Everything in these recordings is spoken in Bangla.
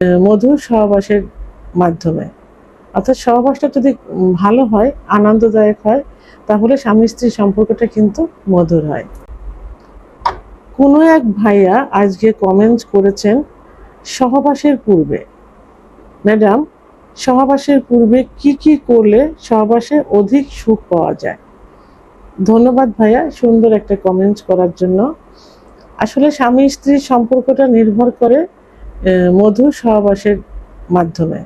মধুর সহবাসের মাধ্যমে, অর্থাৎ সহবাসটা যদি ভালো হয়, আনন্দদায়ক হয়, তাহলে স্বামী স্ত্রীর সম্পর্কটা কিন্তু মধুর হয়। কোনো এক ভাইয়া আজকে কমেন্টস করেছেন সহবাসের পূর্বে, ম্যাডাম সহবাসের পূর্বে কি কি করলে সহবাসে অধিক সুখ পাওয়া যায়। ধন্যবাদ ভাইয়া সুন্দর একটা কমেন্টস করার জন্য। আসলে স্বামী স্ত্রীর সম্পর্কটা নির্ভর করে মধুর সহবাসের মাধ্যমে,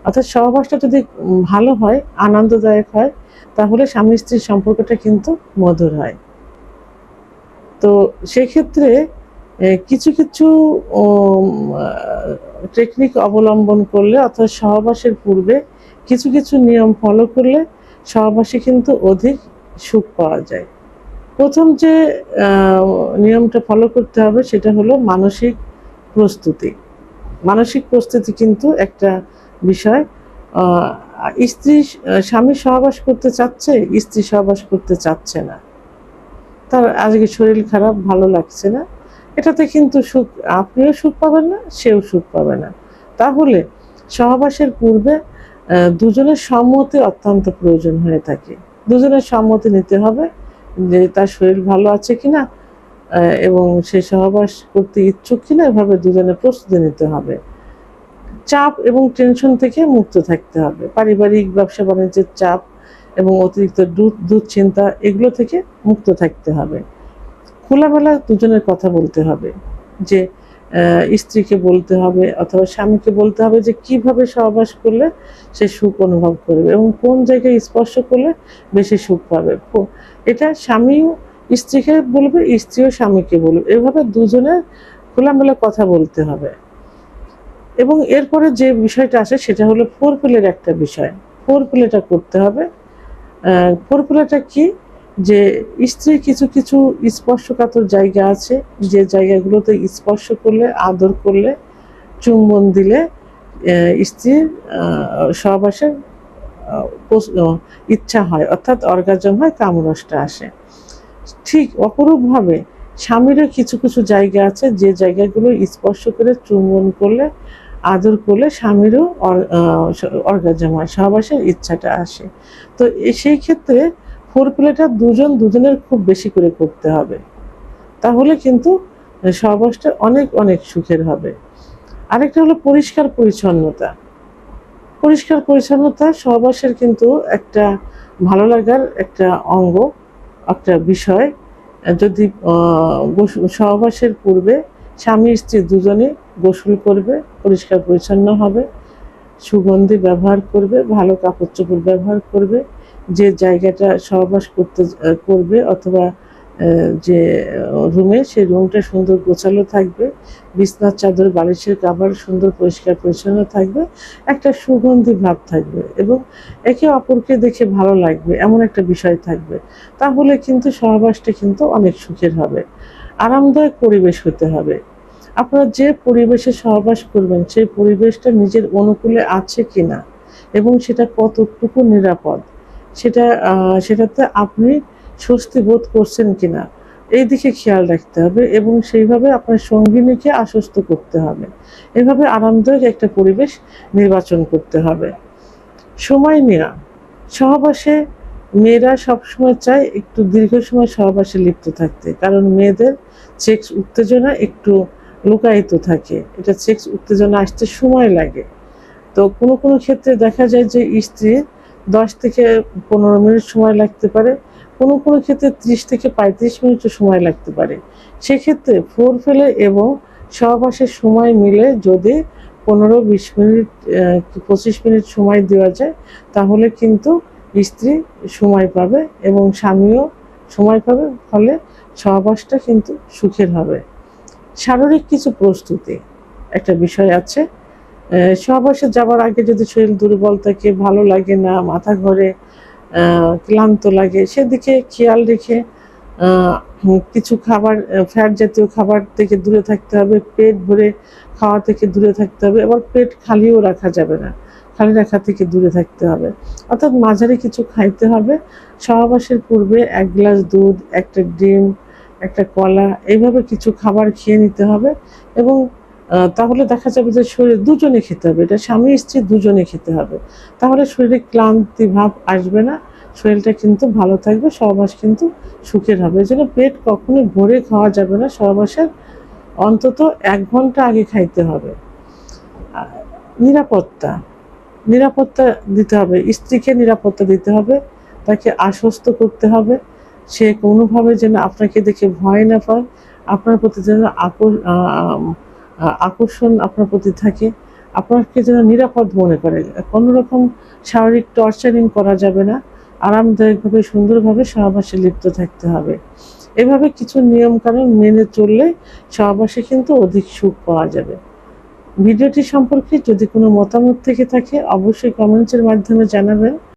অর্থাৎ সহবাসটা যদি ভালো হয়, আনন্দদায়ক হয়, তাহলে স্বামী স্ত্রীর সম্পর্কটা কিন্তু মধুর হয়। তো সেক্ষেত্রে কিছু কিছু টেকনিক অবলম্বন করলে, অর্থাৎ সহবাসের পূর্বে কিছু কিছু নিয়ম ফলো করলে সহবাসে কিন্তু অধিক সুখ পাওয়া যায়। প্রথম যে নিয়মটা ফলো করতে হবে সেটা হলো মানসিক প্রস্তুতি। মানসিক প্রস্তুতি কিন্তু একটা বিষয়। স্বামী সহবাস করতে চাচ্ছে, স্ত্রী সহবাস করতে চাচ্ছে না, তার আজকে শরীর খারাপ, ভালো লাগছে না, এটাতে কিন্তু সুখ, আপনিও সুখ পাবেন না, সেও সুখ পাবে না। তাহলে সহবাসের পূর্বে দুজনের সম্মতি অত্যন্ত প্রয়োজন হয়ে থাকে। দুজনের সম্মতি নিতে হবে যে তার শরীর ভালো আছে কিনা এবং সে সহবাস করতে ইচ্ছুক কিনা, এভাবে দুজনের প্রস্তুতি নিতে হবে। চাপ এবং টেনশন থেকে মুক্ত থাকতে হবে। পারিবারিক ব্যবসা বাণিজ্যের চাপ এবং অতিরিক্ত দুশ্চিন্তা, এগুলো থেকে মুক্ত থাকতে হবে। খোলামেলা দুজনের কথা বলতে হবে, যে স্ত্রীকে বলতে হবে অথবা স্বামীকে বলতে হবে যে কিভাবে সহবাস করলে সে সুখ অনুভব করবে এবং কোন জায়গায় স্পর্শ করলে বেশি সুখ পাবে। এটা স্বামীও স্ত্রীকে বলবে, স্ত্রীও স্বামীকে বলবে, এভাবে দুজনের খোলামেলা কথা বলতে হবে। এবং এরপরে যে বিষয়টা আসে সেটা হলো ফোরপ্লের একটা বিষয়। ফোরপ্লেটা করতে হবে। ফোরপ্লেটা কি, যে স্ত্রীর কিছু কিছু স্পর্শকাতর জায়গা আছে, যে জায়গাগুলোতে স্পর্শ করলে, আদর করলে, চুম্বন দিলে স্ত্রীর সহবাসের ইচ্ছা হয়, অর্থাৎ অর্গাজম হয়, কামরসটা আসে। ঠিক অপরূপভাবে স্বামীরও কিছু কিছু জায়গা আছে, যে জায়গাগুলো স্পর্শ করে, চুম্বন করলে, আদর করলে স্বামীরও অর্গাজম হয়, সহবাসের ইচ্ছাটা আসে। তো সেই ক্ষেত্রে ফোরপ্লেটা দুজনের খুব বেশি করে করতে হবে, তাহলে কিন্তু সহবাসটা অনেক অনেক সুখের হবে। আরেকটা হলো পরিষ্কার পরিচ্ছন্নতা। পরিষ্কার পরিচ্ছন্নতা সহবাসের কিন্তু একটা ভালো লাগার একটা অঙ্গ, একটা বিষয়। যদি সহবাসের পূর্বে স্বামী স্ত্রী দুজনে গোসল করবে, পরিষ্কার পরিচ্ছন্ন হবে, সুগন্ধি ব্যবহার করবে, ভালো কাপড় চোপড় ব্যবহার করবে, যে জায়গাটা সহবাস করবে অথবা যে রুমে, সেই রুমটা সুন্দর গোছালো থাকবে, বিছনার চাদর, বালিশের কাভার সুন্দর পরিষ্কার পরিচ্ছন্ন থাকবে, একটা সুগন্ধি ভাব থাকবে এবং একে অপরকে দেখে ভালো লাগবে এমন একটা বিষয় থাকবে। তাহলে কিন্তু সহবাসটা কিন্তু অনেক সুখের হবে। আরামদায়ক পরিবেশ হতে হবে। আপনারা যে পরিবেশে সহবাস করবেন সেই পরিবেশটা নিজের অনুকূলে আছে কিনা এবং সেটা কতটুকু নিরাপদ, সেটাতে আপনি স্বস্তি বোধ করছেন কিনা, এই দিকে খেয়াল রাখতে হবে এবং সেইভাবে আপনার সঙ্গিনীকে আশ্বস্ত করতে হবে। এভাবে আরামদায়ক একটা পরিবেশ নির্বাচন করতে হবে। সময় নেওয়া। সহবাসে মেয়েরা সবসময় চায় একটু দীর্ঘ সময় সহবাসে লিপ্ত থাকতে, কারণ মেয়েদের সেক্স উত্তেজনা একটু লুকায়িত থাকে, এটা সেক্স উত্তেজনা আসতে সময় লাগে। তো কোনো কোনো ক্ষেত্রে দেখা যায় যে স্ত্রীর 10 থেকে 15 মিনিট সময় লাগতে পারে, কোনো কোনো ক্ষেত্রে 30 থেকে 35 মিনিটও সময় লাগতে পারে। সেক্ষেত্রে ফোরপ্লে এবং সহবাসের সময় মিলে যদি 15-20 মিনিট 25 মিনিট সময় দেওয়া যায়, তাহলে কিন্তু স্ত্রী সময় পাবে এবং স্বামীও সময় পাবে, ফলে সহবাসটা কিন্তু সুখের হবে। শারীরিক কিছু প্রস্তুতি একটা বিষয় আছে। সহবাসে যাবার আগে যদি শরীর দুর্বল থাকে, ভালো লাগে না, মাথা ঘোরে, ক্লান্ত লাগে, সেদিকে খেয়াল রেখে কিছু খাবার, ফ্যাট জাতীয় খাবার থেকে দূরে থাকতে হবে, পেট ভরে খাওয়া থেকে দূরে থাকতে হবে, আবার পেট খালিও রাখা যাবে না, খালি রাখা থেকে দূরে থাকতে হবে, অর্থাৎ মাঝারি কিছু খাইতে হবে। সহবাসের পূর্বে 1 গ্লাস দুধ, একটা ডিম, একটা কলা, এইভাবে কিছু খাবার খেয়ে নিতে হবে এবং তাহলে দেখা যাবে যে শরীর দুজনে খেতে হবে, এটা স্বামী স্ত্রী দুজনে খেতে হবে। তাহলে শরীরে ক্লান্তি ভাব আসবে না, শরীরটা কিন্তু ভালো থাকবে, সহবাস কিন্তু সুখের হবে। এই জন্য পেট কখনো ভরে খাওয়া যাবে না, সহবাসের অন্তত 1 ঘন্টা আগে খাইতে হবে। নিরাপত্তা নিরাপত্তা দিতে হবে, স্ত্রীকে নিরাপত্তা দিতে হবে, তাকে আশ্বস্ত করতে হবে। সে কোনোভাবে যেন আপনাকে দেখে ভয় না পায়, আপনার প্রতি যেন আকর্ষণ আপনার প্রতি থাকে, আপনাকে যেন নিরাপদ মনে করে। কোনো রকম শারীরিক টর্চারিং করা যাবে না, আরামদায়কভাবে সুন্দরভাবে সহবাসে লিপ্ত থাকতে হবে। এভাবে কিছু নিয়মকানুন মেনে চললে সহবাসে কিন্তু অধিক সুখ পাওয়া যাবে। ভিডিওটি সম্পর্কে যদি কোনো মতামত থেকে থাকে অবশ্যই কমেন্টসের মাধ্যমে জানাবেন।